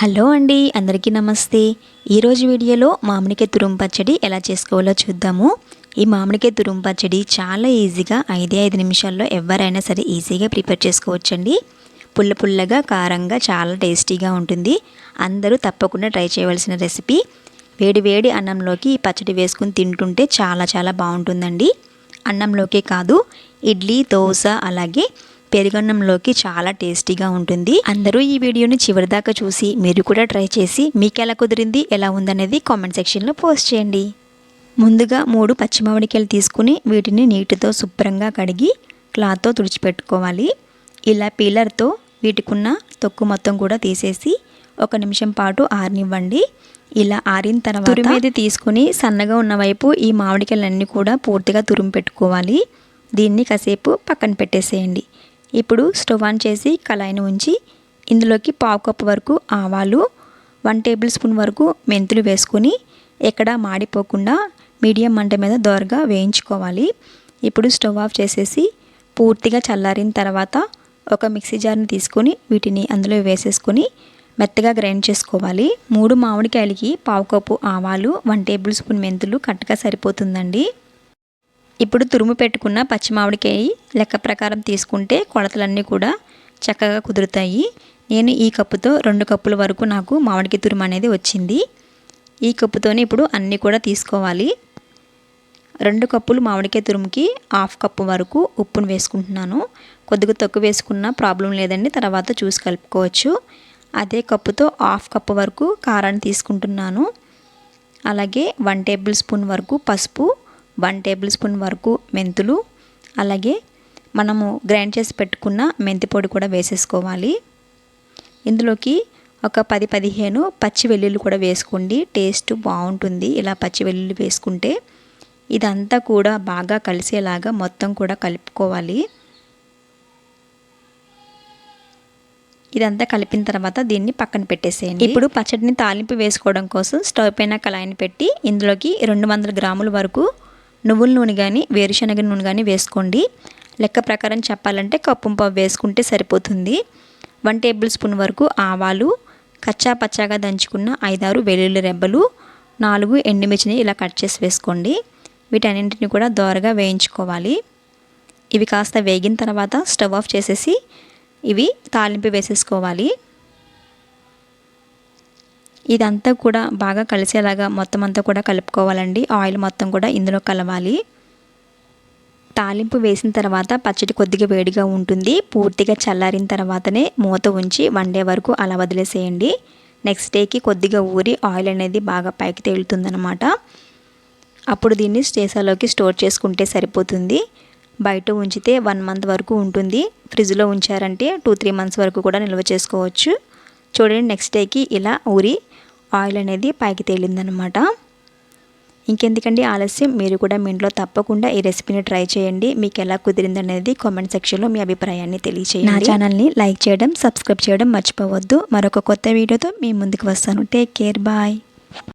Hello అండి, అందరికీ నమస్తే. ఈరోజు వీడియోలో మామిడికాయ తురుము పచ్చడి ఎలా చేసుకోవాలో చూద్దాము. ఈ మామిడికాయ తురుము పచ్చడి చాలా ఈజీగా 5 నిమిషాల్లో ఎవరైనా సరే ఈజీగా ప్రిపేర్ చేసుకోవచ్చండి. పుల్ల పుల్లగా కారంగా చాలా టేస్టీగా ఉంటుంది. అందరూ తప్పకుండా ట్రై చేయవలసిన రెసిపీ. వేడి వేడి అన్నంలోకి ఈ పచ్చడి వేసుకుని తింటుంటే చాలా బాగుంటుందండి. అన్నంలోకే కాదు, ఇడ్లీ, దోశ అలాగే పెరుగన్నంలోకి చాలా టేస్టీగా ఉంటుంది. అందరూ ఈ వీడియోని చివరిదాకా చూసి మీరు కూడా ట్రై చేసి మీకు ఎలా కుదిరింది, ఎలా ఉందనేది కామెంట్ సెక్షన్లో పోస్ట్ చేయండి. ముందుగా 3 పచ్చి మామిడికాయలు తీసుకుని వీటిని నీటితో శుభ్రంగా కడిగి క్లాత్తో తుడిచిపెట్టుకోవాలి. ఇలా పీలర్తో వీటికున్న తొక్కు మొత్తం కూడా తీసేసి 1 నిమిషం పాటు ఆరనివ్వండి. ఇలా ఆరిన తర్వాత తురిమేది తీసుకుని సన్నగా ఉన్న వైపు ఈ మామిడికాయలన్నీ కూడా పూర్తిగా తురిమి పెట్టుకోవాలి. దీన్ని కాసేపు పక్కన పెట్టేసేయండి. ఇప్పుడు స్టవ్ ఆన్ చేసి కళాయిని ఉంచి ఇందులోకి 1/2 కప్పు వరకు ఆవాలు, 1 టేబుల్ స్పూన్ వరకు మెంతులు వేసుకొని ఎక్కడా మాడిపోకుండా మీడియం మంట మీద దోరగా వేయించుకోవాలి. ఇప్పుడు స్టవ్ ఆఫ్ చేసేసి పూర్తిగా చల్లారిన తర్వాత ఒక మిక్సీ జార్ని తీసుకొని వీటిని అందులో వేసేసుకొని మెత్తగా గ్రైండ్ చేసుకోవాలి. 3 మామిడికాయలకి 1/2 కప్పు ఆవాలు, 1 టేబుల్ స్పూన్ మెంతులు కరెక్ట్గా సరిపోతుందండి. ఇప్పుడు తురుము పెట్టుకున్న పచ్చి మామిడికాయ లెక్క ప్రకారం తీసుకుంటే కొలతలన్నీ కూడా చక్కగా కుదురుతాయి. నేను ఈ కప్పుతో 2 కప్పుల వరకు నాకు మామిడికాయ తురుము అనేది వచ్చింది. ఈ కప్పుతోనే ఇప్పుడు అన్నీ కూడా తీసుకోవాలి. 2 కప్పులు మామిడికాయ తురుముకి 1/2 కప్పు వరకు ఉప్పును వేసుకుంటున్నాను. కొద్దిగా తక్కువ వేసుకున్న ప్రాబ్లం లేదండి, తర్వాత చూసి కలుపుకోవచ్చు. అదే కప్పుతో 1/2 కప్పు వరకు కారాన్ని తీసుకుంటున్నాను. అలాగే 1 టేబుల్ స్పూన్ వరకు పసుపు, 1 టేబుల్ స్పూన్ వరకు మెంతులు, అలాగే మనము గ్రైండ్ చేసి పెట్టుకున్న మెంతి పొడి కూడా వేసేసుకోవాలి. ఇందులోకి ఒక 10-15 పచ్చి వెల్లుల్లి కూడా వేసుకోండి. టేస్ట్ బాగుంటుంది ఇలా పచ్చి వెల్లుల్లి వేసుకుంటే. ఇదంతా కూడా బాగా కలిసేలాగా మొత్తం కూడా కలుపుకోవాలి. ఇదంతా కలిపిన తర్వాత దీన్ని పక్కన పెట్టేసేయండి. ఇప్పుడు పచ్చడిని తాలింపు వేసుకోవడం కోసం స్టవ్ పైన కళాయిని పెట్టి ఇందులోకి 200 గ్రాముల వరకు నువ్వుల నూనె కానీ వేరుశనగ నూనె కానీ వేసుకోండి. లెక్క ప్రకారం చెప్పాలంటే కప్పుంపావు వేసుకుంటే సరిపోతుంది. 1 టేబుల్ స్పూన్ వరకు ఆవాలు, కచ్చా పచ్చాగా దంచుకున్న 5-6 వెల్లుల్లి రెబ్బలు, 4 ఎండుమిర్చిని ఇలా కట్ చేసి వేసుకోండి. వీటన్నింటిని కూడా దోరగా వేయించుకోవాలి. ఇవి కాస్త వేగిన తర్వాత స్టవ్ ఆఫ్ చేసేసి ఇవి తాలింపు వేసేసుకోవాలి. ఇదంతా కూడా బాగా కలిసేలాగా మొత్తం అంతా కూడా కలుపుకోవాలండి. ఆయిల్ మొత్తం కూడా ఇందులో కలవాలి. తాలింపు వేసిన తర్వాత పచ్చడి కొద్దిగా వేడిగా ఉంటుంది. పూర్తిగా చల్లారిన తర్వాతనే మూత ఉంచి 1 డే వరకు అలా వదిలేసేయండి. నెక్స్ట్ డేకి కొద్దిగా ఊరి ఆయిల్ అనేది బాగా పైకి తేలుతుందన్నమాట. అప్పుడు దీన్ని సీసాలోకి స్టోర్ చేసుకుంటే సరిపోతుంది. బయట ఉంచితే 1 మంత్ వరకు ఉంటుంది. ఫ్రిడ్జ్లో ఉంచారంటే 2-3 మంత్స్ వరకు కూడా నిల్వ చేసుకోవచ్చు. చూడండి, నెక్స్ట్ డేకి ఇలా ఊరి ఆయిల్ అనేది పైకి తేలిందనమాట. ఇంకెందుకండి ఆలస్యం, మీరు కూడా మీ ఇంట్లో తప్పకుండా ఈ రెసిపీని ట్రై చేయండి. మీకు ఎలా కుదిరిందనేది కామెంట్ సెక్షన్లో మీ అభిప్రాయాన్ని తెలియచేయండి. నా ఛానల్ని లైక్ చేయడం, సబ్స్క్రైబ్ చేయడం మర్చిపోవద్దు. మరొక కొత్త వీడియోతో మీ ముందుకు వస్తాను. Take care, bye.